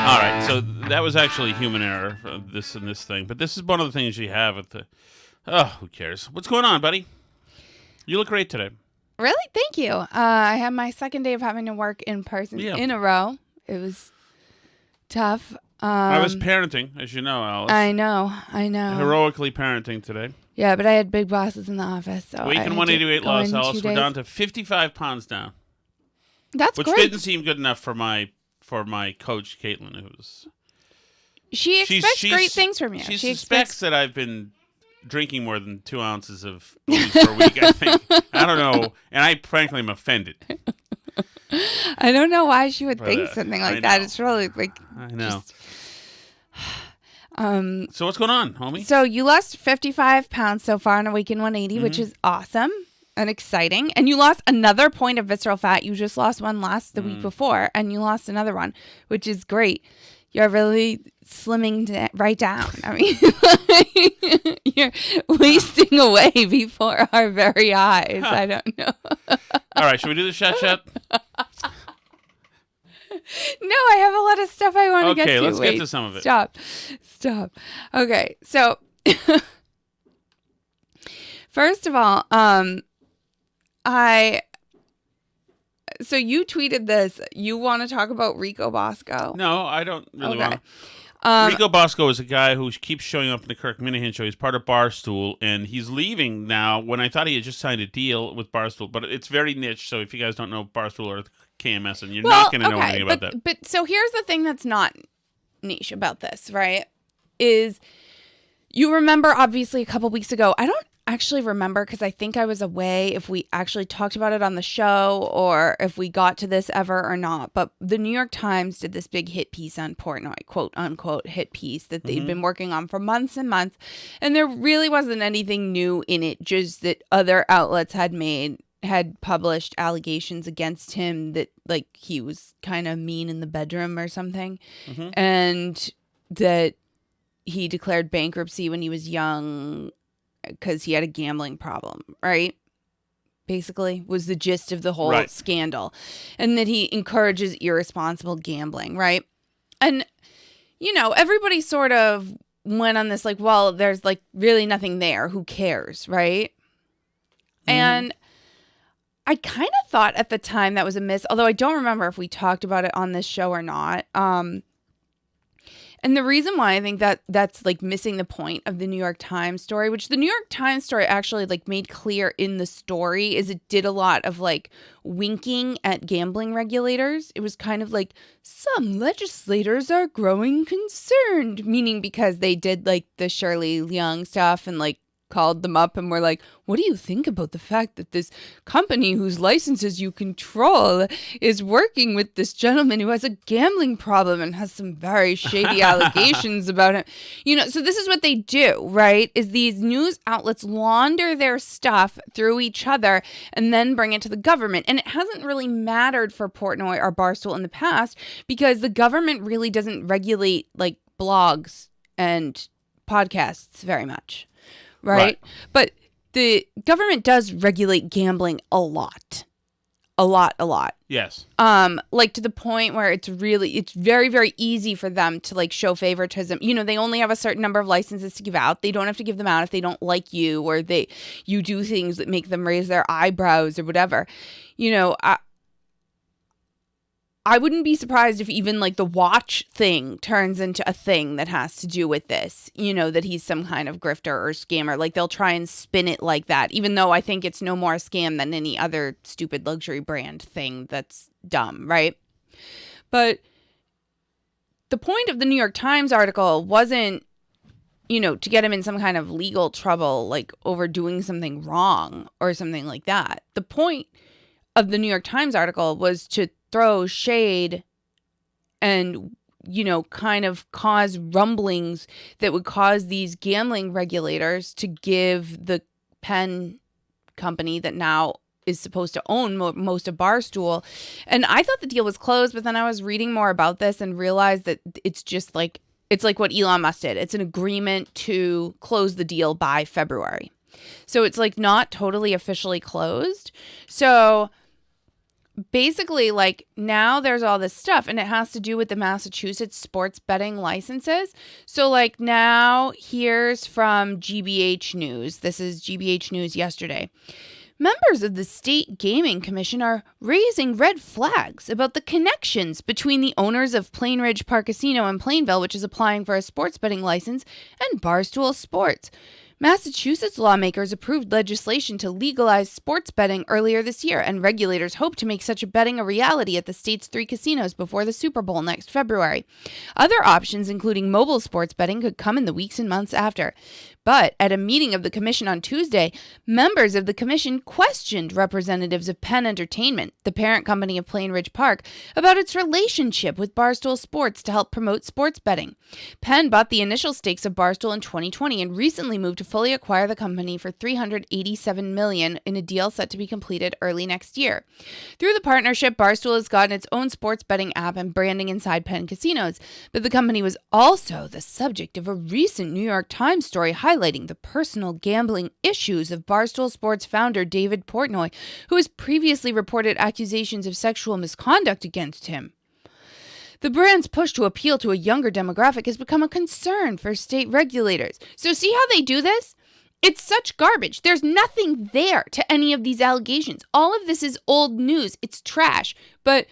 All right, so that was actually human error, this and this thing. But this is one of the things you have at the... Oh, who cares? What's going on, buddy? You look great today. Really? Thank you. I had my second day of having to work in person in a row. It was tough. I was parenting, as you know, Alice. I know. Heroically parenting today. Yeah, but I had big bosses in the office. So Week in 188 loss, Alice. We're down to 55 pounds down. That's great. Which didn't seem good enough for my coach, Caitlin. She expects great things from you. She suspects that I've been drinking more than 2 ounces of booze per week, I think. I don't know. And I frankly am offended. I don't know why she would think something like that. It's really like... I know. So what's going on, homie? So you lost 55 pounds so far in a week in 180, which is awesome and exciting. And you lost another point of visceral fat. You just lost one the week before, and you lost another one, which is great. You're really slimming right down. I mean, you're wasting away before our very eyes. I don't know. All right, should we do the chat? No, I have a lot of stuff I want to get to. Okay, let's get to some of it. Stop. Okay, so first of all, so you tweeted this. You want to talk about Rico Bosco? No, I don't really want to. Rico Bosco is a guy who keeps showing up in the Kirk Minahan show. He's part of Barstool, and he's leaving now when I thought he had just signed a deal with Barstool. But it's very niche, so if you guys don't know Barstool or KMS, and you're not going to know anything about that. But so here's the thing that's not niche about this, right? Is you remember, obviously, a couple weeks ago, I don't actually remember because I think I was away if we actually talked about it on the show or if we got to this ever or not. But the New York Times did this big hit piece on Portnoy, quote unquote hit piece that they'd been working on for months and months. And there really wasn't anything new in it, just that other outlets had published allegations against him that like he was kind of mean in the bedroom or something. And that he declared bankruptcy when he was young because he had a gambling problem, right? Basically was the gist of the whole scandal. And that he encourages irresponsible gambling, right? And, you know, everybody sort of went on this like, well, there's like really nothing there. Who cares, right? And I kind of thought at the time that was a miss, although I don't remember if we talked about it on this show or not. And the reason why I think that that's like missing the point of the New York Times story, which the New York Times story actually like made clear in the story, is it did a lot of like winking at gambling regulators. It was kind of like some legislators are growing concerned, meaning because they did like the Shirley Young stuff and like called them up and were like, what do you think about the fact that this company whose licenses you control is working with this gentleman who has a gambling problem and has some very shady allegations about him? You know, so this is what they do, right? Is these news outlets launder their stuff through each other and then bring it to the government. And it hasn't really mattered for Portnoy or Barstool in the past because the government really doesn't regulate like blogs and podcasts very much. Right? But the government does regulate gambling a lot. A lot. Yes. Like to the point where it's very, very easy for them to like show favoritism. You know, they only have a certain number of licenses to give out. They don't have to give them out if they don't like you or you do things that make them raise their eyebrows or whatever. You know, I wouldn't be surprised if even like the watch thing turns into a thing that has to do with this, you know, that he's some kind of grifter or scammer. Like they'll try and spin it like that, even though I think it's no more a scam than any other stupid luxury brand thing that's dumb, right? But the point of the New York Times article wasn't, you know, to get him in some kind of legal trouble, like over doing something wrong or something like that. The point of the New York Times article was to throw shade and, you know, kind of cause rumblings that would cause these gambling regulators to give the Penn company that now is supposed to own most of Barstool. And I thought the deal was closed, but then I was reading more about this and realized that it's just like, it's like what Elon Musk did. It's an agreement to close the deal by February. So it's like not totally officially closed. So basically, like, now there's all this stuff, and it has to do with the Massachusetts sports betting licenses. So, like, now here's from GBH News. This is GBH News yesterday. Members of the State Gaming Commission are raising red flags about the connections between the owners of Plain Ridge Park Casino in Plainville, which is applying for a sports betting license, and Barstool Sports. Massachusetts lawmakers approved legislation to legalize sports betting earlier this year, and regulators hope to make such a betting a reality at the state's 3 casinos before the Super Bowl next February. Other options, including mobile sports betting, could come in the weeks and months after. But at a meeting of the commission on Tuesday, members of the commission questioned representatives of Penn Entertainment, the parent company of Plain Ridge Park, about its relationship with Barstool Sports to help promote sports betting. Penn bought the initial stakes of Barstool in 2020 and recently moved to fully acquire the company for $387 million in a deal set to be completed early next year. Through the partnership, Barstool has gotten its own sports betting app and branding inside Penn casinos, but the company was also the subject of a recent New York Times story highlighting the personal gambling issues of Barstool Sports founder David Portnoy, who has previously reported accusations of sexual misconduct against him. The brand's push to appeal to a younger demographic has become a concern for state regulators. So see how they do this? It's such garbage. There's nothing there to any of these allegations. All of this is old news. It's trash. But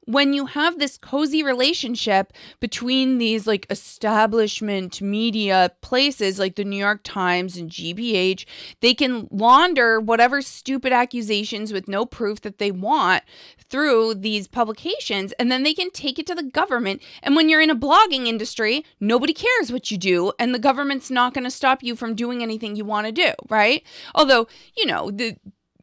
when you have this cozy relationship between these like establishment media places like the New York Times and GBH, they can launder whatever stupid accusations with no proof that they want through these publications, and then they can take it to the government. And when you're in a blogging industry, nobody cares what you do, and the government's not going to stop you from doing anything you want to do, right? Although, you know,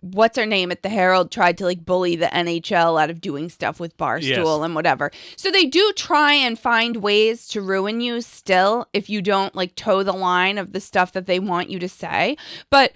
what's her name at the Herald tried to like bully the NHL out of doing stuff with Barstool and whatever. So they do try and find ways to ruin you still if you don't like toe the line of the stuff that they want you to say. But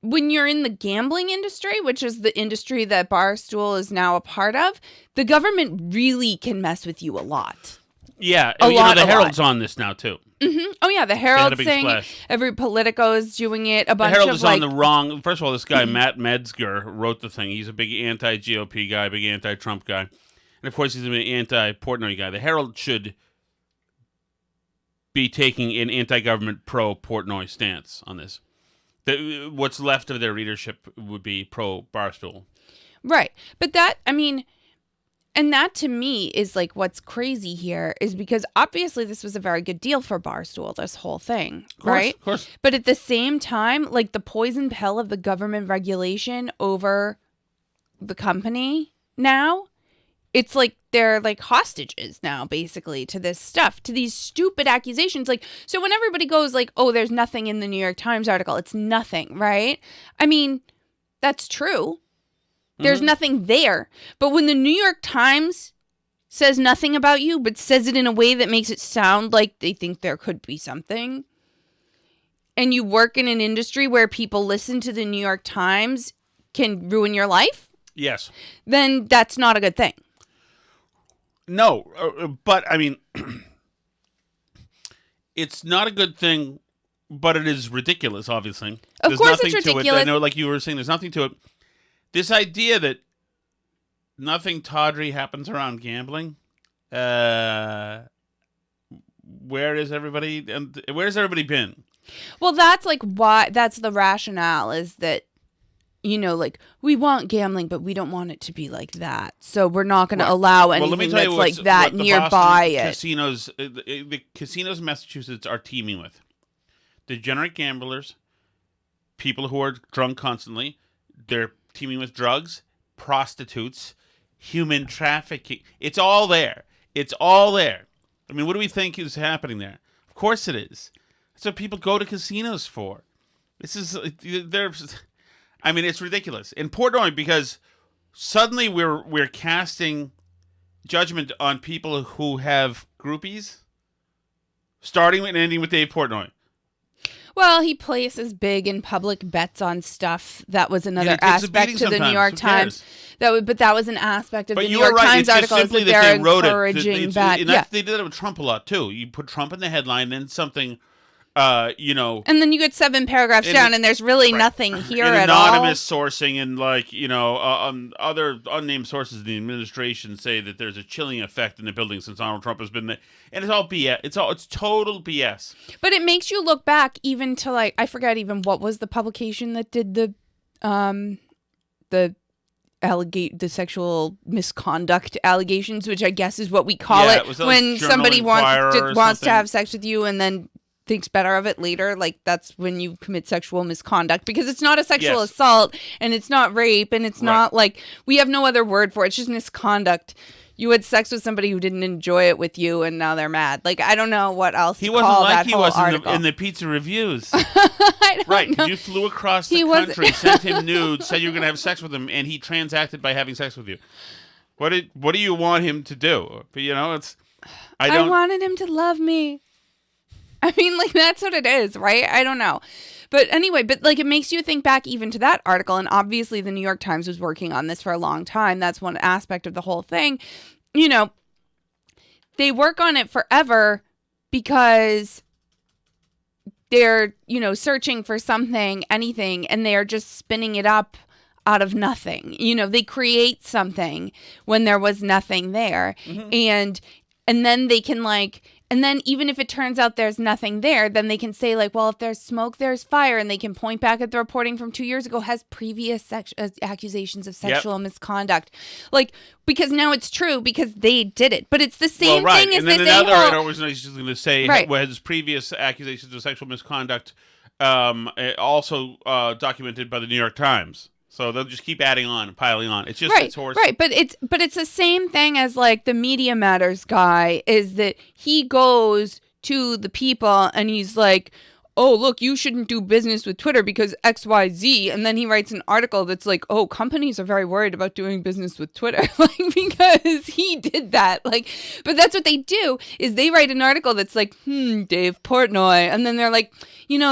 when you're in the gambling industry, which is the industry that Barstool is now a part of, the government really can mess with you a lot. Yeah, the Herald's on this now too. Mm-hmm. Oh yeah, the Herald's saying splash. Every Politico is doing it. A bunch the Herald of is like on the wrong. First of all, this guy Matt Metzger wrote the thing. He's a big anti-GOP guy, big anti-Trump guy, and of course he's an anti-Portnoy guy. The Herald should be taking an anti-government, pro-Portnoy stance on this. What's left of their readership would be pro-Barstool. Right, but that, I mean. And that, to me, is like what's crazy here is because obviously this was a very good deal for Barstool, this whole thing, right? Of course. But at the same time, like the poison pill of the government regulation over the company now, it's like they're like hostages now, basically, to this stuff, to these stupid accusations. Like, so when everybody goes like, oh, there's nothing in the New York Times article, it's nothing, right? I mean, that's true. There's nothing there. But when the New York Times says nothing about you, but says it in a way that makes it sound like they think there could be something, and you work in an industry where people listen to the New York Times can ruin your life, yes, then that's not a good thing. No, but I mean, it's not a good thing, but it is ridiculous, obviously. Of course it's ridiculous. I know, like you were saying, there's nothing to it. This idea that nothing tawdry happens around gambling, where is everybody? And where's everybody been? Well, that's like why. That's the rationale is that, you know, like we want gambling, but we don't want it to be like that. So we're not going to allow anything that's like that nearby it. Casinos, the casinos in Massachusetts are teeming with degenerate gamblers, people who are drunk constantly. They're teaming with drugs, prostitutes, human trafficking. It's all there. It's all there. I mean, what do we think is happening there? Of course it is. That's what people go to casinos for. This is, I mean, it's ridiculous. In Portnoy, because suddenly we're casting judgment on people who have groupies, starting and ending with Dave Portnoy. Well, he places big and public bets on stuff. That was another aspect to the New York Times. But that was an aspect of the New York Times article is that they're encouraging bad. They did that with Trump a lot too. You put Trump in the headline, then something And then you get 7 paragraphs down, and there's really nothing here at all. Anonymous sourcing and other unnamed sources in the administration say that there's a chilling effect in the building since Donald Trump has been there, and it's all BS. It's total BS. But it makes you look back even to I forget even what was the publication that did the sexual misconduct allegations, which I guess is what we call it when somebody wants to have sex with you and then thinks better of it later. That's when you commit sexual misconduct, because it's not a sexual assault and it's not rape and it's not we have no other word for it. It's just misconduct. You had sex with somebody who didn't enjoy it with you and now they're mad. I don't know what else he wasn't like he was in the pizza reviews. I don't know. You flew across the country, sent him nudes, said you were going to have sex with him, and he transacted by having sex with you. What do you want him to do? But I wanted him to love me. I mean, that's what it is, right? I don't know. But anyway, it makes you think back even to that article. And obviously the New York Times was working on this for a long time. That's one aspect of the whole thing. They work on it forever because they're, searching for something, anything, and they're just spinning it up out of nothing. They create something when there was nothing there. Mm-hmm. And then they can and then even if it turns out there's nothing there, then they can say well, if there's smoke, there's fire. And they can point back at the reporting from 2 years ago has previous accusations of sexual misconduct. Because now it's true because they did it. But it's the same thing as this. And then another organization is going to say has previous accusations of sexual misconduct also documented by the New York Times. So they'll just keep adding on, piling on. It's just it's horse. Right, but it's the same thing as the Media Matters guy, is that he goes to the people and he's like, oh, look, you shouldn't do business with Twitter because XYZ. And then he writes an article that's oh, companies are very worried about doing business with Twitter. Because he did that. But that's what they do, is they write an article that's Dave Portnoy. And then they're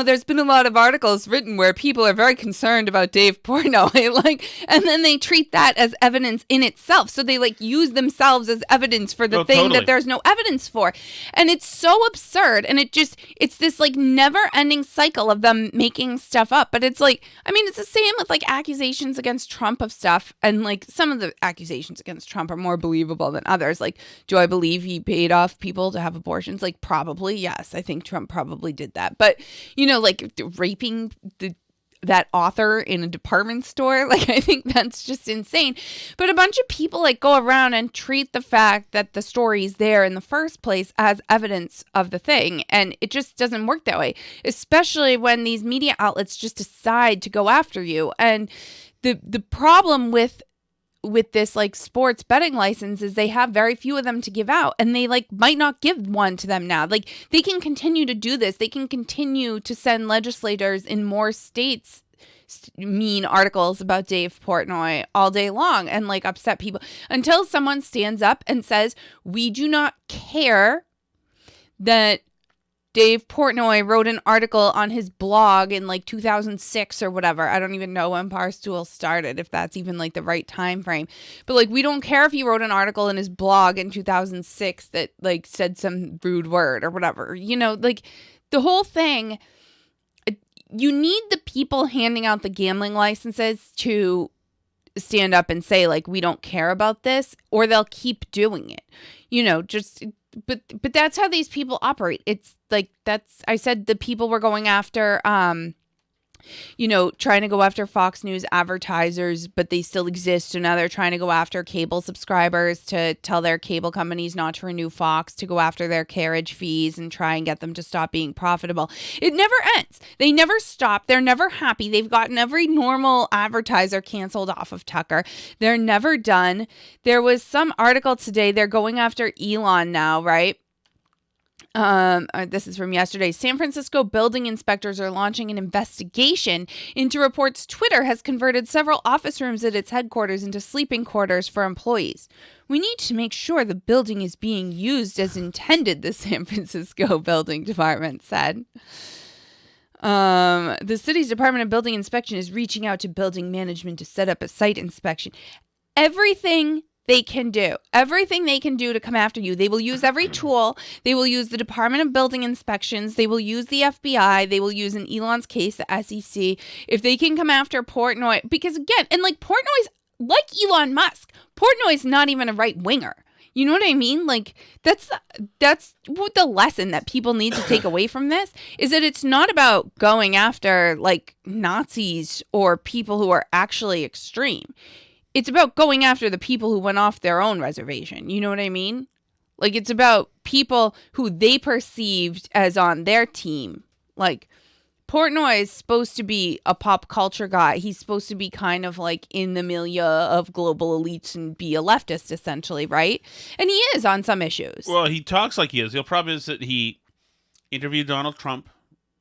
there's been a lot of articles written where people are very concerned about Dave Portnoy. And then they treat that as evidence in itself. So they use themselves as evidence for the thing that there's no evidence for. And it's so absurd. And it's this never ending cycle of them making stuff up. But it's it's the same with accusations against Trump of stuff, and some of the accusations against Trump are more believable than others. Do I believe he paid off people to have abortions? Probably, yes. I think Trump probably did that. But raping that author in a department store, I think that's just insane. But a bunch of people go around and treat the fact that the story's there in the first place as evidence of the thing, and it just doesn't work that way, especially when these media outlets just decide to go after you. And the problem with this sports betting license is they have very few of them to give out, and they might not give one to them now. They can continue to do this. They can continue to send legislators in more states mean articles about Dave Portnoy all day long and upset people until someone stands up and says, we do not care that Dave Portnoy wrote an article on his blog in 2006 or whatever. I don't even know when Barstool started, if that's even the right time frame. But we don't care if he wrote an article in his blog in 2006 that said some rude word or whatever. The whole thing, you need the people handing out the gambling licenses to stand up and say we don't care about this, or they'll keep doing it. But that's how these people operate. It's I said the people were going after, trying to go after Fox News advertisers, but they still exist. So now they're trying to go after cable subscribers to tell their cable companies not to renew Fox, to go after their carriage fees and try and get them to stop being profitable. It never ends. They never stop. They're never happy. They've gotten every normal advertiser canceled off of Tucker. They're never done. There was some article today. They're going after Elon now, right? This is from yesterday. San Francisco building inspectors are launching an investigation into reports Twitter has converted several office rooms at its headquarters into sleeping quarters for employees. We need to make sure the building is being used as intended, the San Francisco building department said. The city's Department of Building Inspection is reaching out to building management to set up a site inspection. Everything they can do. Everything they can do to come after you. They will use every tool. They will use the Department of Building Inspections. They will use the FBI. They will use, in Elon's case, the SEC. If they can come after Portnoy, because again, and like Portnoy's, like Elon Musk, Portnoy's not even a right-winger. You know what I mean? Like, that's what the lesson that people need to take away from this is that it's not about going after, like, Nazis or people who are actually extreme. It's about going after the people who went off their own reservation. You know what I mean? Like, it's about people who they perceived as on their team. Like, Portnoy is supposed to be a pop culture guy. He's supposed to be kind of like in the milieu of global elites and be a leftist, essentially, right? And he is on some issues. Well, he talks like he is. The problem is that he interviewed Donald Trump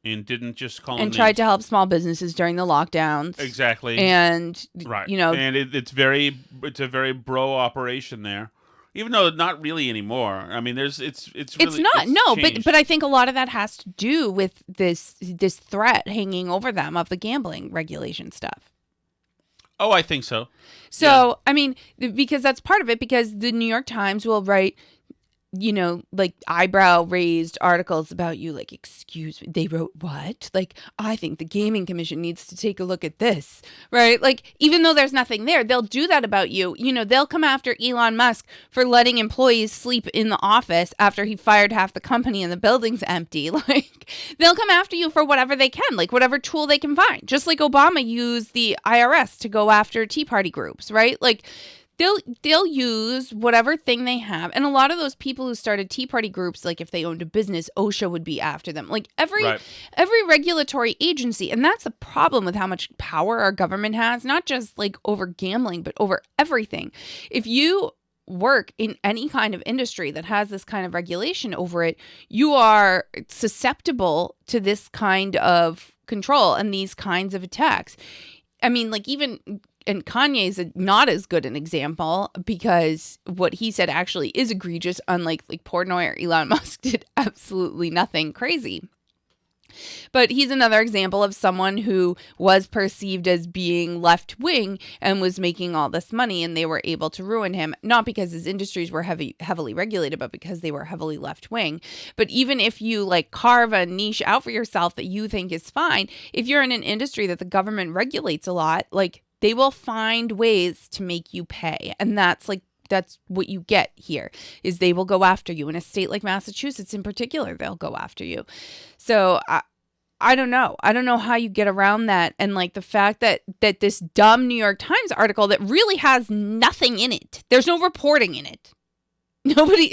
and didn't just call him and tried to help small businesses during the lockdowns. Exactly. And, right. You know. And it's a very bro operation there. Even though not really anymore. I mean, it's not. No, changed. but I think a lot of that has to do with this threat hanging over them of the gambling regulation stuff. Oh, I think so. So, yeah. I mean, because that's part of it, because the New York Times will write, you know, like eyebrow raised articles about you, like, excuse me, they wrote what? Like, I think the Gaming Commission needs to take a look at this, right? Like, even though there's nothing there, they'll do that about you. You know, they'll come after Elon Musk for letting employees sleep in the office after he fired half the company and the building's empty. Like, they'll come after you for whatever they can, like whatever tool they can find. Just like Obama used the IRS to go after Tea Party groups, right? Like, They'll use whatever thing they have. And a lot of those people who started Tea Party groups, like if they owned a business, OSHA would be after them. Like every regulatory agency. And that's the problem with how much power our government has, not just like over gambling, but over everything. If you work in any kind of industry that has this kind of regulation over it, you are susceptible to this kind of control and these kinds of attacks. I mean, like even... And Kanye's not as good an example because what he said actually is egregious, unlike like Portnoy or Elon Musk did absolutely nothing crazy. But he's another example of someone who was perceived as being left-wing and was making all this money, and they were able to ruin him, not because his industries were heavily regulated, but because they were heavily left-wing. But even if you like carve a niche out for yourself that you think is fine, if you're in an industry that the government regulates a lot, like they will find ways to make you pay. And that's what you get here is they will go after you. In a state like Massachusetts in particular, they'll go after you. So I don't know. I don't know how you get around that. And like the fact that this dumb New York Times article that really has nothing in it. There's no reporting in it.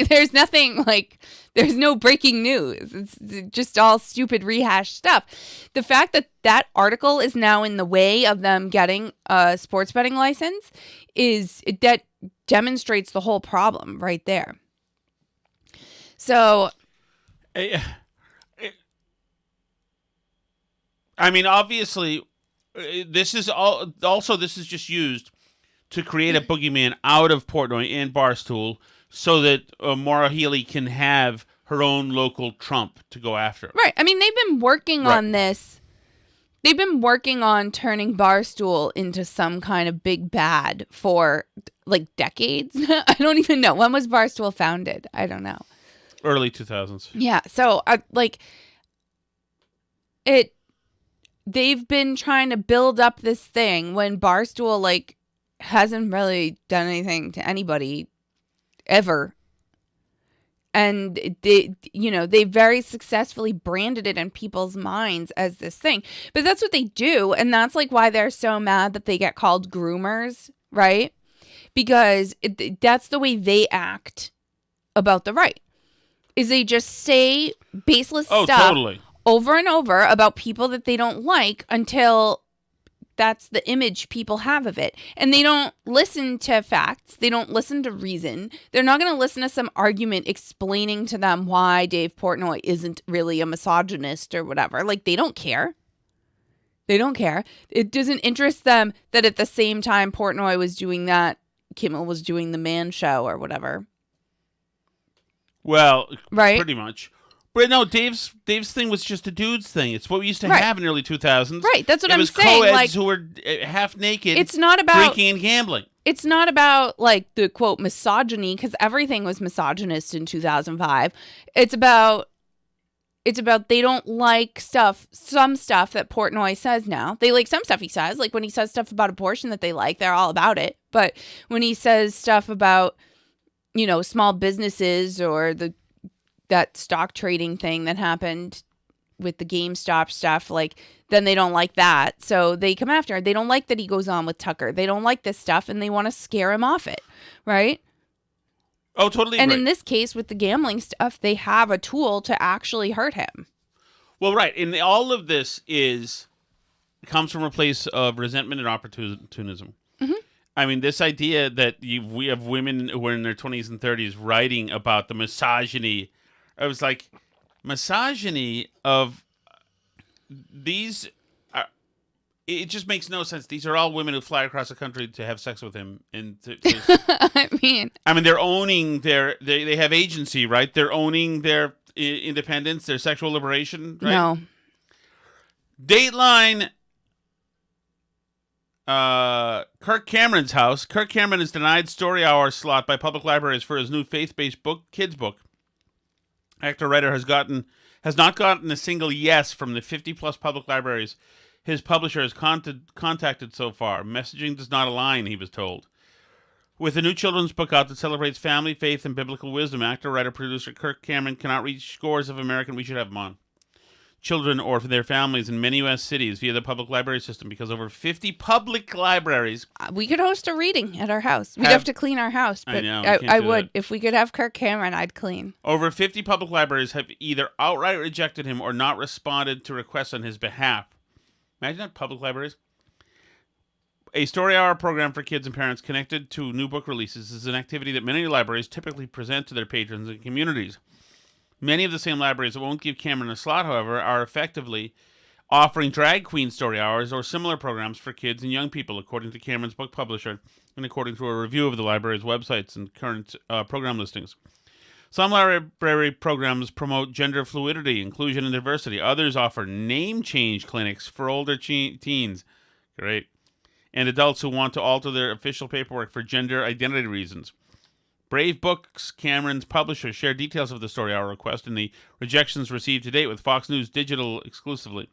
There's nothing like, there's no breaking news. It's just all stupid rehashed stuff. The fact that article is now in the way of them getting a sports betting license that demonstrates the whole problem right there. So, I mean, obviously, this is just used to create a boogeyman out of Portnoy and Barstool, so that Maura Healey can have her own local Trump to go after. Right. I mean, they've been working on this. They've been working on turning Barstool into some kind of big bad for like decades. I don't even know. When was Barstool founded? I don't know. Early 2000s. Yeah. So they've been trying to build up this thing when Barstool like hasn't really done anything to anybody ever. And they very successfully branded it in people's minds as this thing. But that's what they do. And that's like why they're so mad that they get called groomers, right? Because that's the way they act about the right. Is they just say baseless stuff totally. Over and over about people that they don't like until that's the image people have of it. And they don't listen to facts. They don't listen to reason. They're not going to listen to some argument explaining to them why Dave Portnoy isn't really a misogynist or whatever. Like, they don't care. They don't care. It doesn't interest them that at the same time Portnoy was doing that, Kimmel was doing the Man Show or whatever. Well, right? Pretty much. But no, Dave's thing was just a dude's thing. It's what we used to have in the early 2000s. Right, that's what I'm saying. It was co-eds like, who were half naked. It's not about drinking and gambling. it's not about like the quote misogyny, because everything was misogynist in 2005. It's about they don't like some stuff that Portnoy says now. They like some stuff he says, like when he says stuff about abortion that they like, they're all about it. But when he says stuff about, you know, small businesses or that stock trading thing that happened with the GameStop stuff, like, then they don't like that. So they come after. They don't like that he goes on with Tucker. They don't like this stuff, and they want to scare him off it, right? Oh, totally. And right. in this case, with the gambling stuff, they have a tool to actually hurt him. Well, right. And all of this comes from a place of resentment and opportunism. Mm-hmm. I mean, this idea that we have women who are in their 20s and 30s writing about the misogyny. I was like, misogyny of these. It just makes no sense. These are all women who fly across the country to have sex with him, and I mean, they're owning they have agency, right? They're owning their independence, their sexual liberation, right? No. Dateline. Kirk Cameron's house. Kirk Cameron is denied story hour slot by public libraries for his new faith-based kids book. Actor writer has not gotten a single yes from the 50+ public libraries his publisher has contacted so far. Messaging does not align, he was told. With a new children's book out that celebrates family, faith, and biblical wisdom, actor, writer, producer Kirk Cameron cannot reach scores of American, we should have him on, children or for their families in many U.S. cities via the public library system, because over 50 public libraries... We could host a reading at our house. We'd have to clean our house, but I would. If we could have Kirk Cameron, I'd clean. Over 50 public libraries have either outright rejected him or not responded to requests on his behalf. Imagine that, public libraries. A story hour program for kids and parents connected to new book releases is an activity that many libraries typically present to their patrons and communities. Many of the same libraries that won't give Cameron a slot, however, are effectively offering drag queen story hours or similar programs for kids and young people, according to Cameron's book publisher and according to a review of the library's websites and current program listings. Some library programs promote gender fluidity, inclusion, and diversity. Others offer name change clinics for older teens. Great. And adults who want to alter their official paperwork for gender identity reasons. Brave Books, Cameron's publisher, shared details of the story hour request and the rejections received to date with Fox News Digital exclusively.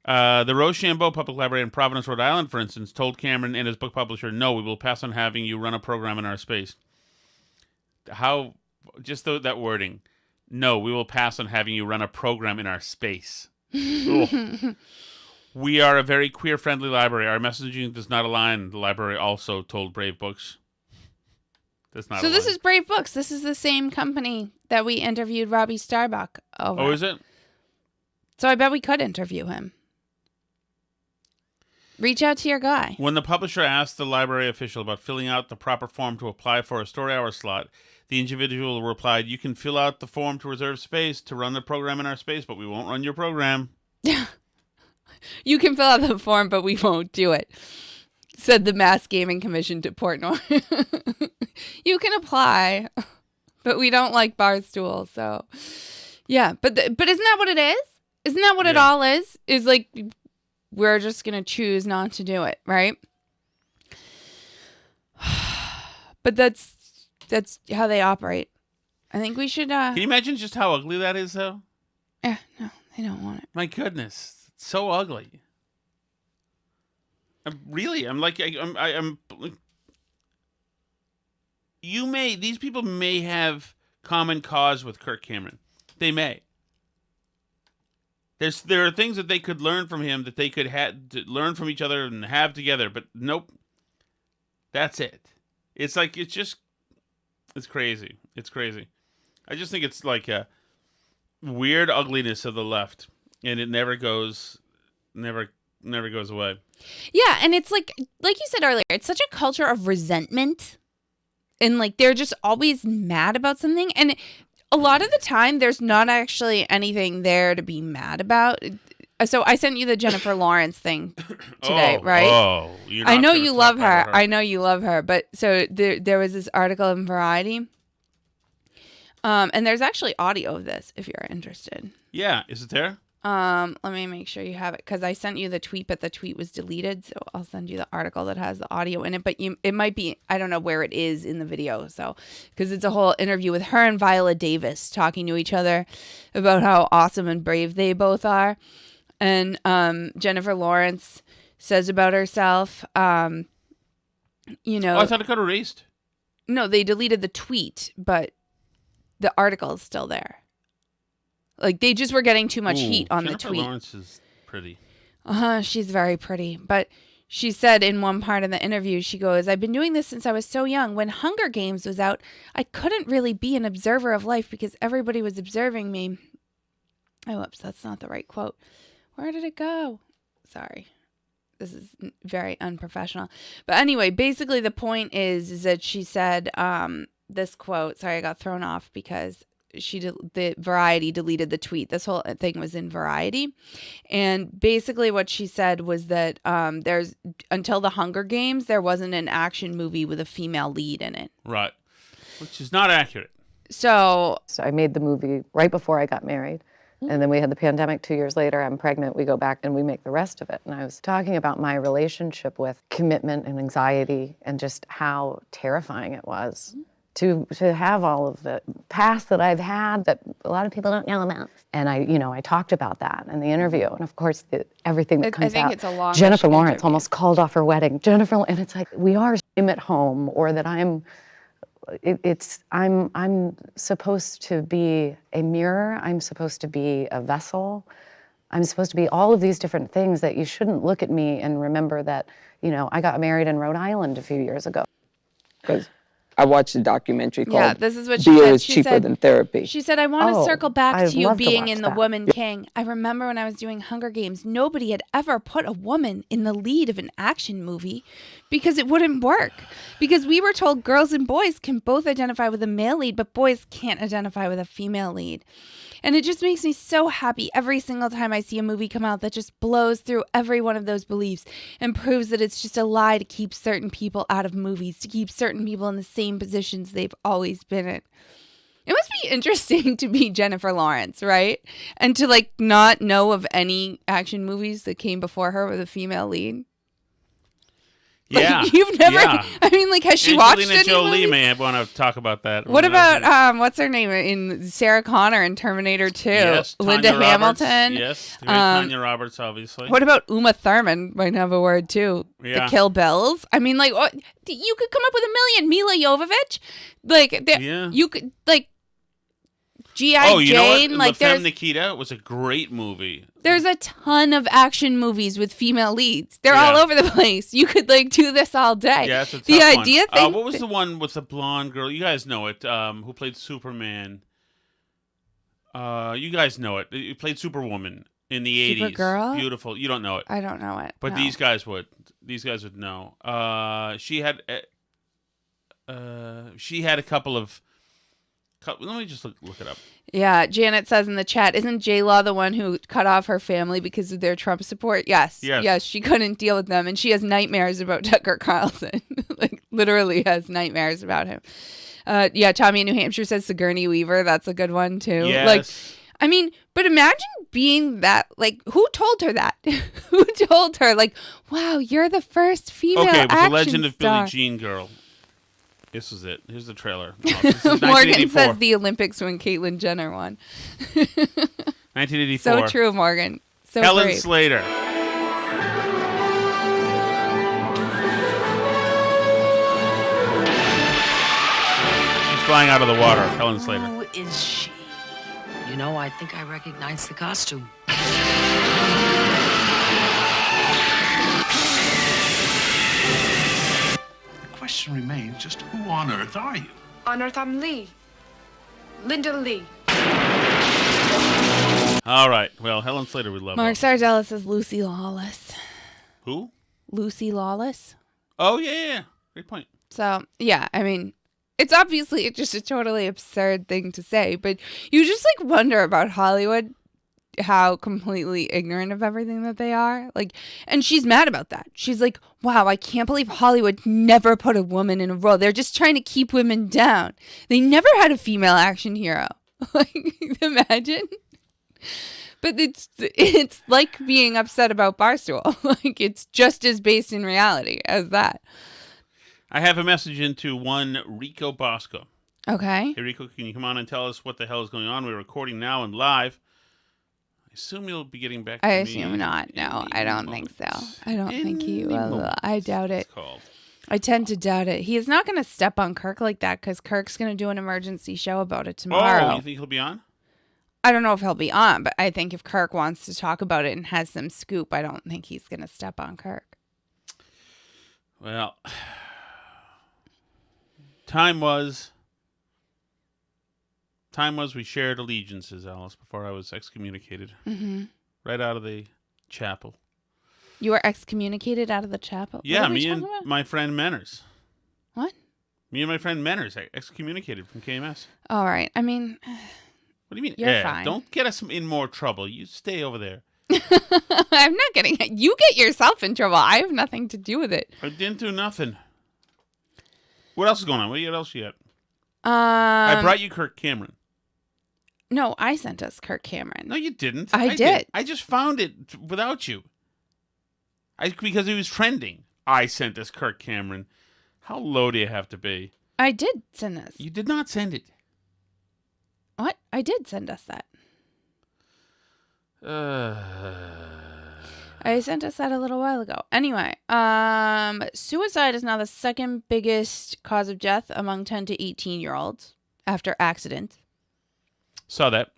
The Rochambeau Public Library in Providence, Rhode Island, for instance, told Cameron and his book publisher, "No, we will pass on having you run a program in our space." How, just that wording. "No, we will pass on having you run a program in our space." We are a very queer-friendly library. Our messaging does not align, the library also told Brave Books. So this is Brave Books. This is the same company that we interviewed Robbie Starbuck over. Oh, is it? So I bet we could interview him. Reach out to your guy. When the publisher asked the library official about filling out the proper form to apply for a story hour slot, the individual replied, "You can fill out the form to reserve space to run the program in our space, but we won't run your program." You can fill out the form, but we won't do it, said the Mass Gaming Commission to Portnoy. You can apply, but we don't like Barstool, so yeah. But isn't that what it is? Isn't that what it all is? Is like we're just gonna choose not to do it, right? But that's how they operate. I think we should. Can you imagine just how ugly that is, though? Yeah, no, they don't want it. My goodness, it's so ugly. I'm. These people may have common cause with Kirk Cameron. They may. There are things that they could learn from him, that they could learn from each other and have together, but nope. That's it. It's like, it's crazy. It's crazy. I just think it's like a weird ugliness of the left, and it never goes away. Yeah, and it's like you said earlier, it's such a culture of resentment. And like they're just always mad about something, and a lot of the time there's not actually anything there to be mad about. So I sent you the Jennifer Lawrence thing today, right? Oh, I know you love her. I know you love her, but so there was this article in Variety, and there's actually audio of this if you're interested. Yeah, is it there? Let me make sure you have it because I sent you the tweet, but the tweet was deleted. So I'll send you the article that has the audio in it. But it might be, I don't know where it is in the video. So, because it's a whole interview with her and Viola Davis talking to each other about how awesome and brave they both are. And Jennifer Lawrence says about herself, you know. Oh, I thought it got erased. No, they deleted the tweet, but the article is still there. Like, they just were getting too much heat on the tweet. Jennifer Lawrence is pretty. She's very pretty. But she said in one part of the interview, she goes, I've been doing this since I was so young. When Hunger Games was out, I couldn't really be an observer of life because everybody was observing me. Oh, whoops, that's not the right quote. Where did it go? Sorry. This is very unprofessional. But anyway, basically the point is that she said this quote. Sorry, I got thrown off because the Variety deleted the tweet. This whole thing was in Variety. And basically what she said was that there's until the Hunger Games, there wasn't an action movie with a female lead in it. Right. Which is not accurate. So I made the movie right before I got married. And then we had the pandemic 2 years later. I'm pregnant. We go back and we make the rest of it. And I was talking about my relationship with commitment and anxiety and just how terrifying it was to have all of the past that I've had that a lot of people don't know about. And I talked about that in the interview. And of course, everything that comes out. I think it's a long Jennifer Lawrence interview. almost called off her wedding. And it's like, we are at home, or that I'm supposed to be a mirror. I'm supposed to be a vessel. I'm supposed to be all of these different things that you shouldn't look at me and remember that, I got married in Rhode Island a few years ago. Because I watched a documentary called this is what she Beer said. is She Cheaper said- Than Therapy. She said, I want to circle back I'd to you love to being watch in The that. Woman King. I remember when I was doing Hunger Games, nobody had ever put a woman in the lead of an action movie because it wouldn't work. Because we were told girls and boys can both identify with a male lead, but boys can't identify with a female lead. And it just makes me so happy every single time I see a movie come out that just blows through every one of those beliefs and proves that it's just a lie to keep certain people out of movies, to keep certain people in the same positions they've always been in. It must be interesting to be Jennifer Lawrence, right? And to not know of any action movies that came before her with a female lead. Yeah. You've never, yeah. I mean, has she watched Angelina any Jolie movies? may want to talk about that. What about, what's her name in Sarah Connor in Terminator 2? Yes, Linda Tanya Roberts. Hamilton. Yes, the great Tanya Roberts, obviously. What about Uma Thurman? Might have a word too. Yeah. The Kill Bills. I mean, you could come up with a million. Mila Jovovich. You could G.I. Oh, you Jane. know what? La Femme there's Nikita was a great movie. there's a ton of action movies with female leads. They're all over the place. You could do this all day. Yeah, it's a tough the one. idea thing. What was the one with the blonde girl? You guys know it. Who played Superman? You guys know it. He played Superwoman in the 80s. Supergirl? Beautiful. You don't know it. I don't know it. But no. these guys would. These guys would know. She had a couple of. Let me just look it up. Yeah, Janet says in the chat, isn't J-Law the one who cut off her family because of their Trump support? Yes. She couldn't deal with them, and she has nightmares about Tucker Carlson. Literally has nightmares about him. Tommy in New Hampshire says Sigourney Weaver. That's a good one too. Yes. I mean, but imagine being that. Who told her that? Who told her? Wow, you're the first female Okay, it was action the Legend of star. Billie Jean girl. This is it. Here's the trailer. Oh, this is Morgan 1984. says the Olympics when Caitlyn Jenner won. 1984. So true, Morgan. So Helen brave. Slater. She's flying out of the water. Helen Slater. Who is she? I think I recognize the costume. The question remains, just who on earth are you? On Earth, I'm Lee. Linda Lee. All right. Well, Helen Slater would love Mark that. Sardella says Lucy Lawless. Who? Lucy Lawless. Oh, yeah. Great point. So, yeah, I mean, it's obviously just a totally absurd thing to say, but you just wonder about Hollywood, how completely ignorant of everything that they are. And she's mad about that. She's like, wow, I can't believe Hollywood never put a woman in a role. They're just trying to keep women down. They never had a female action hero. Imagine. But it's like being upset about Barstool. Like, it's just as based in reality as that. I have a message into one Rico Bosco. Okay. Hey, Rico, can you come on and tell us what the hell is going on? We're recording now and live. I assume you'll be getting back to me. I assume not. No, I don't think so. I don't think he will. I doubt it. I tend to doubt it. He is not going to step on Kirk like that because Kirk's going to do an emergency show about it tomorrow. Oh, you think he'll be on? I don't know if he'll be on, but I think if Kirk wants to talk about it and has some scoop, I don't think he's going to step on Kirk. Well, time was we shared allegiances, Alice, before I was excommunicated. Mm-hmm. Right out of the chapel. You were excommunicated out of the chapel? Yeah, me and my friend Menners. What? Me and my friend Menners excommunicated from KMS. All right. I mean... What do you mean? You're fine. Don't get us in more trouble. You stay over there. I'm not getting it. You get yourself in trouble. I have nothing to do with it. I didn't do nothing. What else is going on? What else you got? I brought you Kirk Cameron. No, I sent us Kirk Cameron. No, you didn't. I did. I just found it without you. Because it was trending. I sent us Kirk Cameron. How low do you have to be? I did send us. You did not send it. What? I did send us that. I sent us that a little while ago. Anyway, suicide is now the second biggest cause of death among 10 to 18-year-olds after accident. Saw that.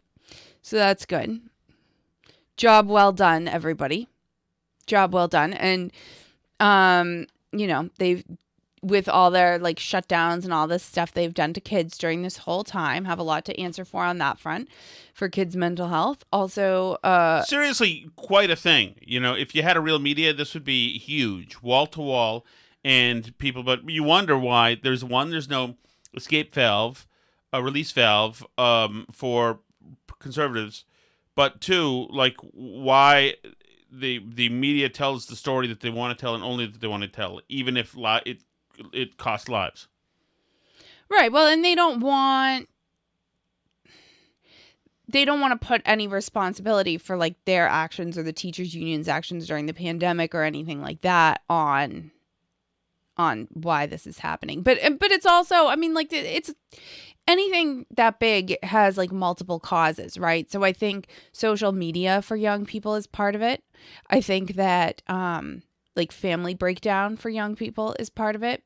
So that's good. Job well done, everybody. Job well done. And, they've, with all their like shutdowns and all this stuff they've done to kids during this whole time, have a lot to answer for on that front for kids' mental health. Also, seriously, quite a thing. If you had a real media, this would be huge, wall to wall, and people. But you wonder why there's no escape valve, a release valve for conservatives, but two, like why the media tells the story that they want to tell and only that they want to tell, even if it costs lives. Right. Well, and they don't want to put any responsibility for like their actions or the teachers union's actions during the pandemic or anything like that on why this is happening. But it's also, I mean, like it's anything that big has like multiple causes, right? So I think social media for young people is part of it. I think that like family breakdown for young people is part of it.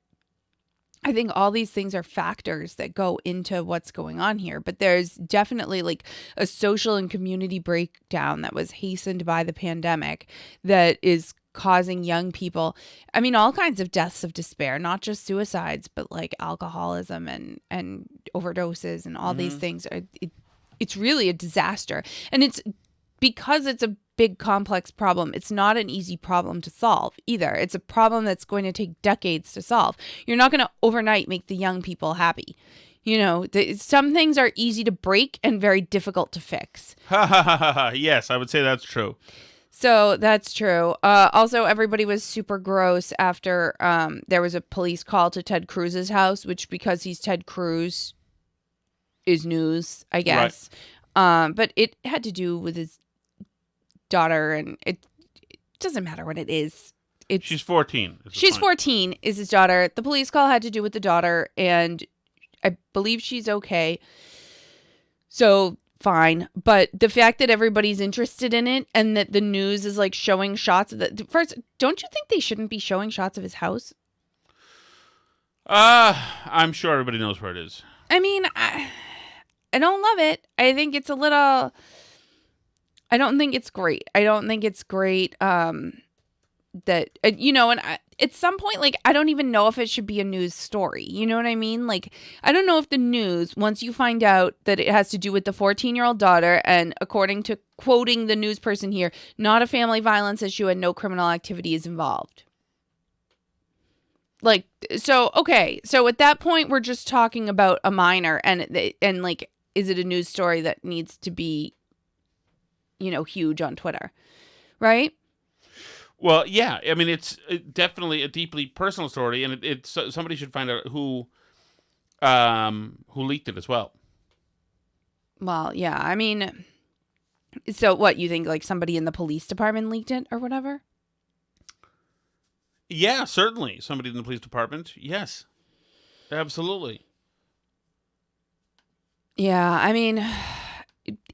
I think all these things are factors that go into what's going on here, but there's definitely like a social and community breakdown that was hastened by the pandemic that is causing young people, I mean, all kinds of deaths of despair, not just suicides, but like alcoholism and overdoses and all these things. It's really a disaster. And it's because it's a big complex problem. It's not an easy problem to solve either. It's a problem that's going to take decades to solve. You're not going to overnight make the young people happy. Some things are easy to break and very difficult to fix. Yes, I would say that's true. So that's true. Also, everybody was super gross after there was a police call to Ted Cruz's house, which because he's Ted Cruz is news, I guess. Right. But it had to do with his daughter, and it doesn't matter what it is. She's 14. She's 14 is his daughter. The police call had to do with the daughter, and I believe she's okay. So fine. But the fact that everybody's interested in it and that the news is like showing shots of it. First, don't you think they shouldn't be showing shots of his house? I'm sure everybody knows where it is. I mean, I don't love it. I think it's a little... I don't think it's great. I don't think it's great that, and at some point, like, I don't even know if it should be a news story. You know what I mean? Like, I don't know if the news, once you find out that it has to do with the 14-year-old daughter, and according to quoting the news person here, not a family violence issue and no criminal activity is involved. Like, so, okay. So at that point, we're just talking about a minor and like, is it a news story that needs to be, huge on Twitter, right? Well, yeah. I mean, it's definitely a deeply personal story, and it's somebody should find out who leaked it as well. Well, yeah. I mean, So what, you think like somebody in the police department leaked it or whatever? Yeah, certainly. Somebody in the police department. Yes. Absolutely. Yeah, I mean,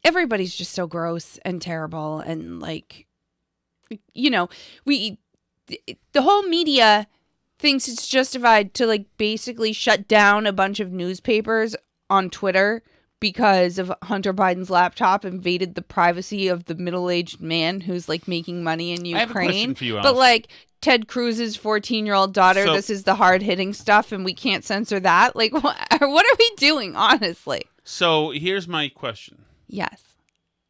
everybody's just so gross and terrible, and like, you know, the whole media thinks it's justified to like basically shut down a bunch of newspapers on Twitter because of Hunter Biden's laptop invaded the privacy of the middle-aged man who's like making money in Ukraine. I have a question for you, But Allison. like Ted Cruz's 14-year-old daughter, So- this is the hard-hitting stuff and we can't censor that. Like, what are we doing, honestly? So here's my question. Yes.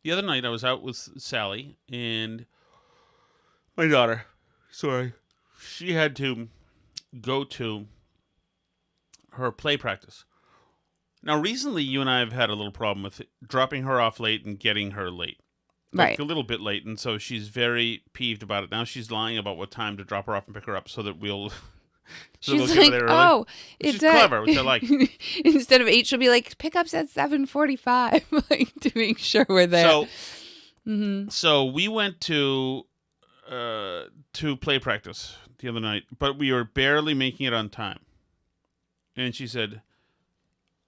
The other night I was out with Sally and my daughter. Sorry. She had to go to her play practice. Now, recently you and I have had a little problem with dropping her off late and getting her late. Like Right. a little bit late, and so she's very peeved about it. Now she's lying about what time to drop her off and pick her up so that we'll... She's like, oh, it's She's clever, which I like. Instead of 8, she'll be like, pickup's at 7:45, like to make sure we're there. So we went to play practice the other night, but we were barely making it on time. And she said,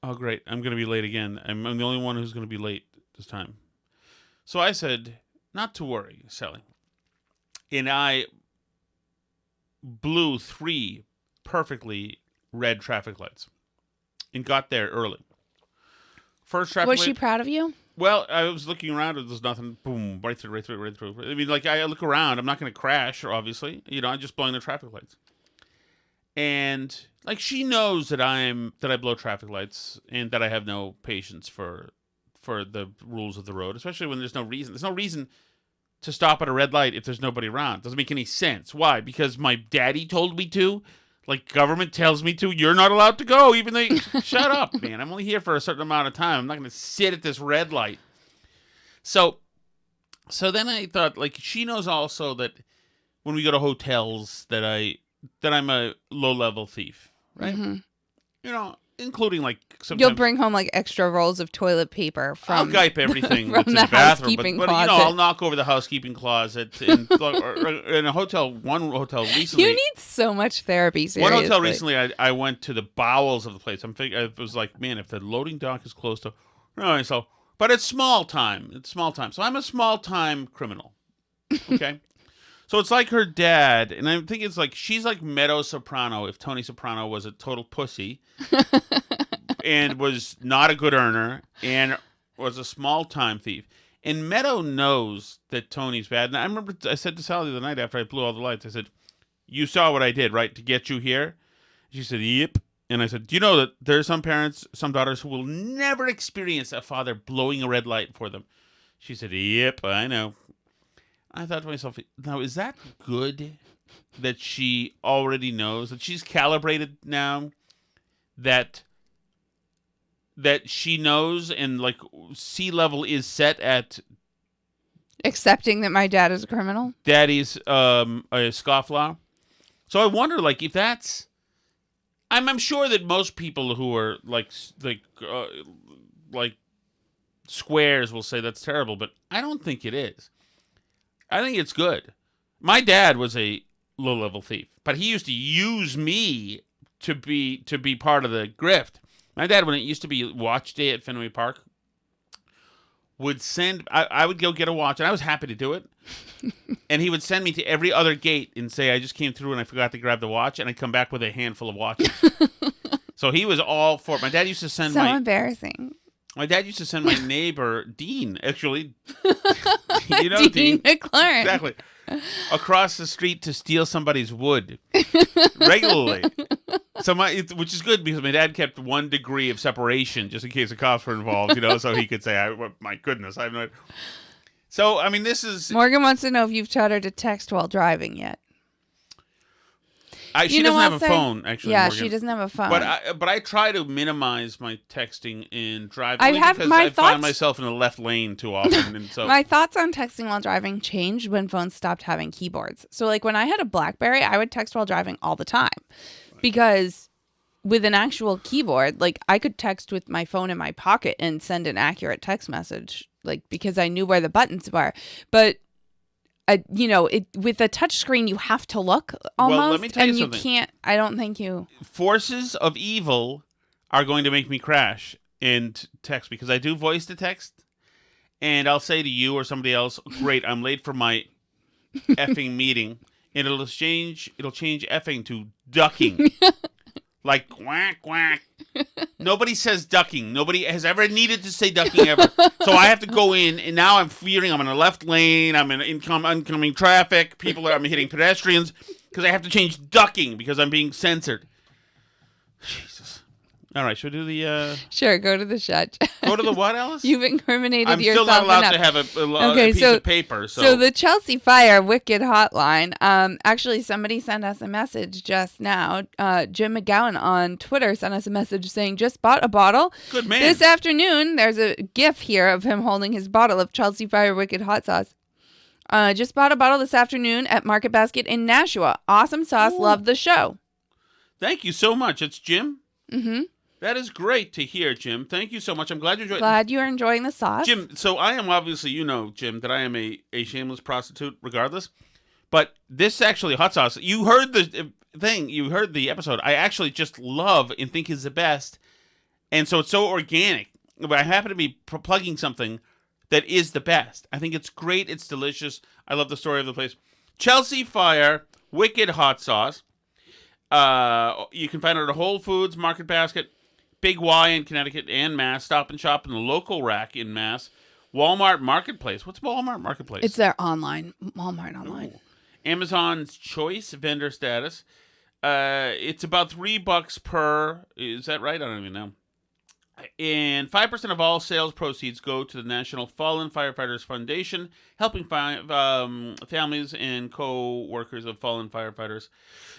"Oh, great! I'm going to be late again. I'm the only one who's going to be late this time." So I said, "Not to worry, Sally." And I blew 3 perfectly red traffic lights and got there early. First traffic Was light. she proud of you? Well, I was looking around and there's nothing. Boom, right through. I mean, like, I look around. I'm not going to crash, obviously. You know, I'm just blowing the traffic lights. And, like, she knows that I blow traffic lights and that I have no patience for the rules of the road, especially when there's no reason. There's no reason to stop at a red light if there's nobody around. It doesn't make any sense. Why? Because my daddy told me to? Like, government tells me to? You're not allowed to go, even though shut up, man. I'm only here for a certain amount of time. I'm not going to sit at this red light. So then I thought, like, she knows also that when we go to hotels that I'm a low-level thief, right? Mm-hmm. You know, including, like, sometimes... You'll bring home like extra rolls of toilet paper from I'll gype everything from that's in the the bathroom, housekeeping but you know, closet. I'll knock over the housekeeping closet. And, or in a hotel, one hotel recently... You need so much therapy, seriously. One hotel recently, I went to the bowels of the place. I was like, man, if the loading dock is close to... No, so... But it's small time. It's small time. So I'm a small time criminal. Okay? So it's like her dad, and I think it's like, she's like Meadow Soprano if Tony Soprano was a total pussy and was not a good earner and was a small time thief. And Meadow knows that Tony's bad. And I remember I said to Sally the other night after I blew all the lights, I said, "You saw what I did, right, to get you here?" She said, "Yep." And I said, "Do you know that there are some parents, some daughters who will never experience a father blowing a red light for them?" She said, "Yep, I know." I thought to myself, now, is that good that she already knows, that she's calibrated now, that she knows, and like sea level is set at Accepting that my dad is a criminal? daddy's a scofflaw? So I wonder, like, if that's... I'm sure that most people who are like squares will say that's terrible, but I don't think it is. I think it's good. My dad was a low-level thief, but he used to use me to be part of the grift. My dad, when it used to be watch day at Fenway Park, would send... I would go get a watch, and I was happy to do it. And he would send me to every other gate and say, "I just came through and I forgot to grab the watch," and I'd come back with a handful of watches. So he was all for it. My dad used to send So embarrassing. My dad used to send my neighbor, Dean, actually. You know Dean McLaren. Exactly. Across the street to steal somebody's wood regularly. So which is good because my dad kept 1 degree of separation just in case the cops were involved, you know, so he could say, "My goodness, I have no..." So, I mean, this is... Morgan wants to know if you've taught her to text while driving yet. She doesn't have a phone, actually. Yeah, Morgan. she doesn't have a phone. But I try to minimize my texting and driving. I only have because my I thoughts- find myself in the left lane too often, and so My thoughts on texting while driving changed when phones stopped having keyboards. So, like, when I had a BlackBerry, I would text while driving all the time because with an actual keyboard, like I could text with my phone in my pocket and send an accurate text message, like because I knew where the buttons were. But with a touch screen, you have to look almost. Well, let me tell you something. You can't. I don't think you. Forces of evil are going to make me crash in text because I do voice to text, and I'll say to you or somebody else, "Great, I'm late for my effing meeting," and it'll change effing to ducking. Like quack quack. Nobody says ducking. Nobody has ever needed to say ducking ever. So I have to go in, and now I'm fearing I'm in a left lane. I'm in oncoming traffic. I'm hitting pedestrians because I have to change ducking because I'm being censored. Jesus. All right, should we do the? Sure, go to the shut. Go to the what, Alice? You've incriminated I'm yourself. still not allowed enough. to have a piece of paper. So the Chelsea Fire Wicked Hotline. Actually, somebody sent us a message just now. Jim McGowan on Twitter sent us a message saying, "Just bought a bottle. Good man. This afternoon." There's a GIF here of him holding his bottle of Chelsea Fire Wicked Hot Sauce. Just bought a bottle this afternoon at Market Basket in Nashua. Awesome sauce. Ooh. Love the show. Thank you so much. It's Jim. Mm-hmm. That is great to hear, Jim. Thank you so much. I'm glad you're enjoying the sauce. Jim, so I am obviously, Jim, that I am a shameless prostitute regardless. But this actually, hot sauce, you heard the thing, you heard the episode. I actually just love and think is the best. And so it's so organic. But I happen to be plugging something that is the best. I think it's great. It's delicious. I love the story of the place. Chelsea Fire Wicked Hot Sauce. You can find it at Whole Foods, Market Basket, Big Y in Connecticut and Mass. Stop and Shop in the local rack in Mass. Walmart Marketplace. What's Walmart Marketplace? It's their online. Walmart online. Ooh. Amazon's Choice vendor status. It's about $3 per. Is that right? I don't even know. And 5% of all sales proceeds go to the National Fallen Firefighters Foundation, helping families and co-workers of fallen firefighters.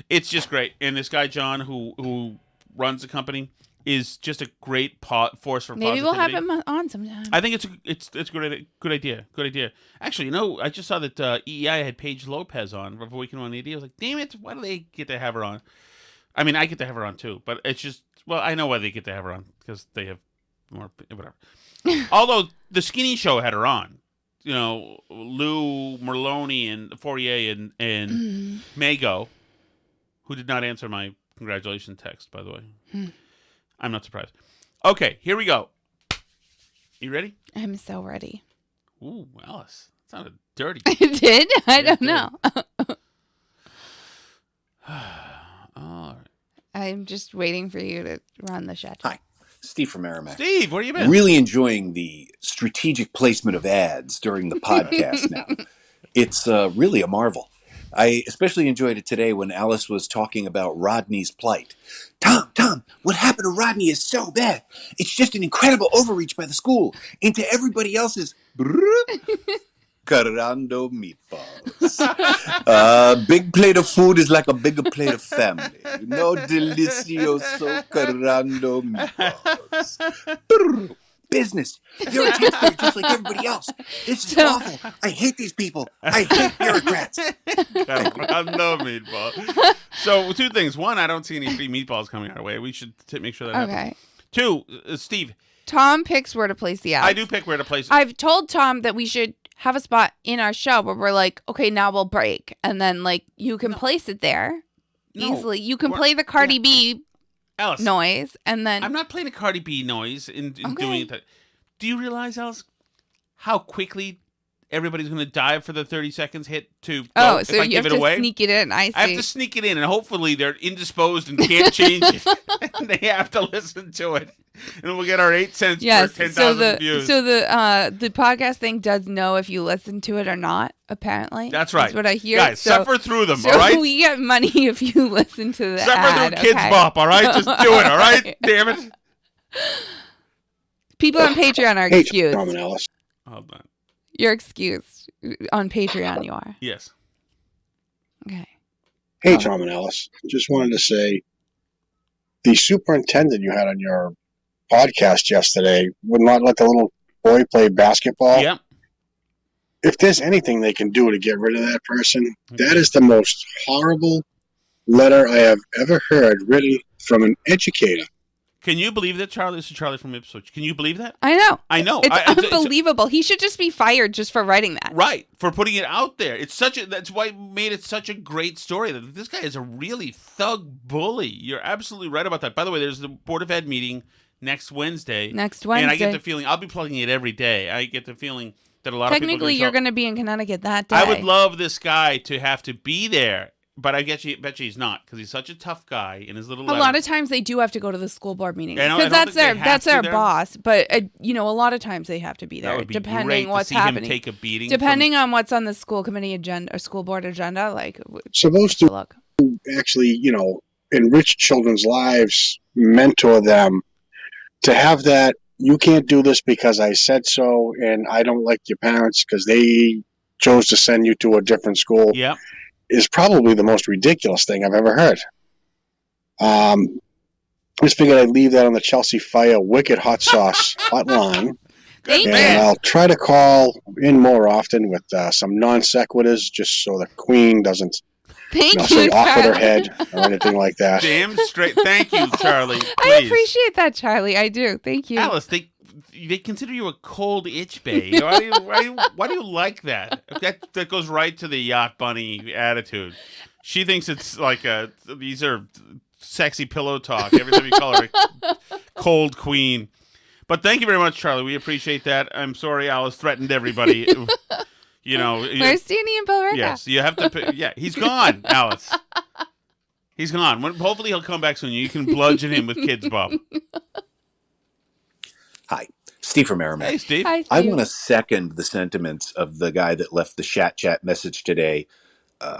It's just great. And this guy, John, who runs the company, is just a great force for positivity. Maybe we'll have him on sometime. I think it's a good idea. Good idea. Actually, I just saw that EEI had Paige Lopez on for Weekend on the AD. I was like, damn it, why do they get to have her on? I mean, I get to have her on too, but it's just, well, I know why they get to have her on, because they have more, whatever. Although the Skinny Show had her on. Lou Merloni and Fourier and Mago, who did not answer my congratulations text, by the way. I'm not surprised. Okay, here we go. You ready? I'm so ready. Ooh, Alice. That sounded dirty. It did? I don't know. All right. I'm just waiting for you to run the shut. Hi, Steve from Merrimack. Steve, where you been? Really enjoying the strategic placement of ads during the podcast now. It's really a marvel. I especially enjoyed it today when Alice was talking about Rodney's plight. Tom, what happened to Rodney is so bad. It's just an incredible overreach by the school into everybody else's Carando meatballs. Big plate of food is like a bigger plate of family. Delicioso Carando meatballs. Business. You're a taxpayer just like everybody else. This is awful. I hate these people. I hate bureaucrats. Carando meatballs. So, two things. One, I don't see any free meatballs coming our way. We should make sure that happens. Two, Steve. Tom picks where to place the ads. I do pick where to place it. I've told Tom that we should have a spot in our show where we're like, okay, now we'll break. And then, you can place it there easily. You can play the Cardi B Alice, noise, and then... I'm not playing a Cardi B noise in doing it. Do you realize, Alice, how quickly everybody's going to dive for the 30 seconds hit to go so you have to sneak it in. I see. I have to sneak it in, and hopefully they're indisposed and can't change it. And they have to listen to it. And we'll get our 8 cents per 10,000 views. So the podcast thing does know if you listen to it or not, apparently. That's right. That's what I hear. Guys, suffer through them, so all right? we get money if you listen to the suffer ad. through Kids Bop, all right? Just do it, all right? Damn it. People on Patreon are excused. Tom and Alice. Hold on. You're excused. On Patreon, you are. Yes. Okay. Hey, Tom and Alice. Just wanted to say, the superintendent you had on your podcast yesterday would not let the little boy play basketball. Yep. If there's anything they can do to get rid of that person, that is the most horrible, letter I have ever heard written from an educator. Can you believe that, Charlie? This is Charlie from Ipswich. Can you believe that? I know. It's unbelievable. He should just be fired just for writing that. Right, for putting it out there. That's why it made it such a great story. That this guy is a really thug bully. You're absolutely right about that. By the way, there's the Board of Ed meeting next Wednesday. And I get the feeling, I'll be plugging it every day. I get the feeling that a lot of people... Technically, you're going to be in Connecticut that day. I would love this guy to have to be there. But I bet you he's not, because he's such a tough guy in his little letter. A lot of times they do have to go to the school board meeting because that's their boss. But a lot of times they have to be there, that would be depending great what's to see happening. Him take a beating depending on what's on the school committee agenda or school board agenda. Like supposed to actually, enrich children's lives, mentor them. To have that, you can't do this because I said so, and I don't like your parents because they chose to send you to a different school. Yeah. Is probably the most ridiculous thing I've ever heard. Just figured I'd leave that on the Chelsea Fire Wicked Hot Sauce hotline. I'll try to call in more often with some non sequiturs, just so the Queen doesn't say off with her head or anything like that. Damn straight. Thank you, Charlie. Please. I appreciate that, Charlie. I do. Thank you, Alice. They consider you a cold itch bae. Why do you like that? That goes right to the yacht bunny attitude. She thinks it's like these are sexy pillow talk every time you call her a cold queen. But thank you very much, Charlie. We appreciate that. I'm sorry Alice threatened everybody. Where's Danny and Bill Rica? Yes, you have to. Yeah, he's gone, Alice. He's gone. Hopefully he'll come back soon. You can bludgeon him with Kids Bob. Hi. Steve from Merrimack. Hey, Steve. Hi, Steve. I want to second the sentiments of the guy that left the chat message today,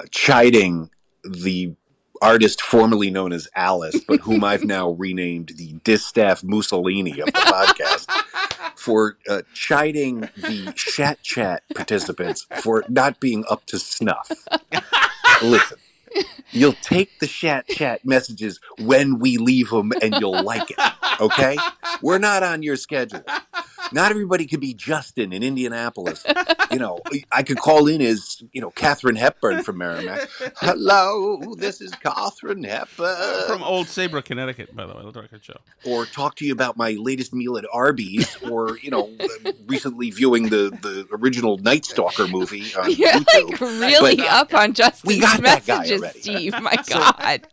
chiding the artist formerly known as Alice, but whom I've now renamed the Distaff Mussolini of the podcast, for chiding the chat participants for not being up to snuff. Listen. You'll take the chat messages when we leave them and you'll like it, okay? We're not on your schedule. Not everybody could be Justin in Indianapolis. I could call in as, Katharine Hepburn from Merrimack. Hello, this is Katharine Hepburn. From Old Saybrook, Connecticut, by the way, the record show. Or talk to you about my latest meal at Arby's, or, recently viewing the original Night Stalker movie on YouTube. Like really up on Justin's messages, Steve. My God.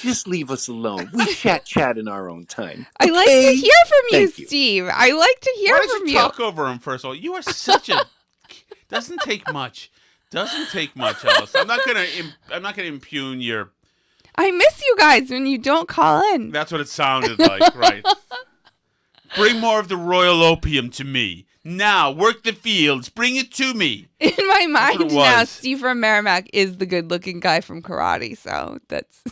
Just leave us alone. We chat in our own time. Okay? I like to hear from you, Steve. I like to hear from you. Why don't you talk over him, first of all? You are such a... Doesn't take much, Alice. I'm not gonna impugn your... I miss you guys when you don't call in. That's what it sounded like, right? Bring more of the royal opium to me. Now, work the fields. Bring it to me. In my mind now, Steve from Merrimack is the good-looking guy from karate, so that's...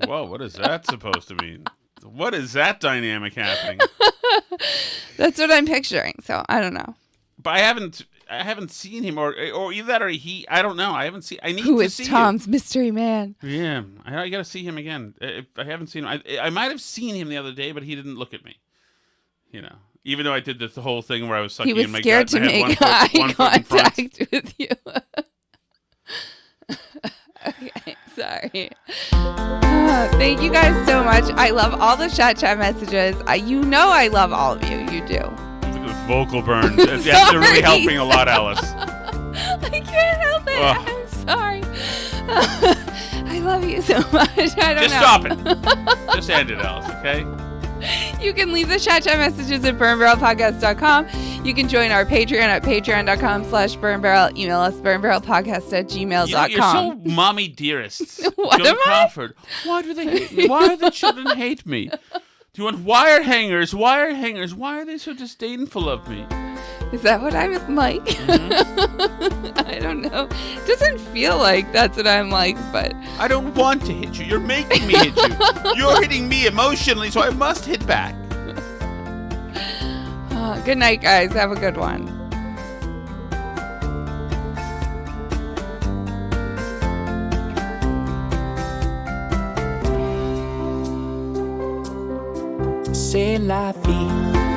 Whoa, what is that supposed to mean? What is that dynamic happening? That's what I'm picturing, so I don't know. But I haven't seen him, or either that or he. I don't know. I haven't seen. I need Who to is see Tom's him. mystery man? Yeah, I got to see him again. If I haven't seen him, I might have seen him the other day, but he didn't look at me. Even though I did the whole thing where I was sucking in my gut. He was scared to make eye contact with you. Okay, sorry. Thank you guys so much. I love all the chat messages. I love all of you. You do. Vocal burn. That's really helping a lot, Alice. I can't help it. I'm sorry. I love you so much. I don't know. Just stop it. Just end it, Alice, okay? You can leave the chat messages at burnbarrelpodcast.com. You can join our Patreon at patreon.com/burnbarrel. Email us burnbarrelpodcast@gmail.com. You're so mommy dearests. What Joan am Crawford. Why do they hate me? Why do the children hate me? Do you want wire hangers? Wire hangers. Why are they so disdainful of me? Is that what I'm like? Mm-hmm. I don't know. It doesn't feel like that's what I'm like, but... I don't want to hit you. You're making me hit you. You're hitting me emotionally, so I must hit back. Good night, guys. Have a good one. C'est la vie.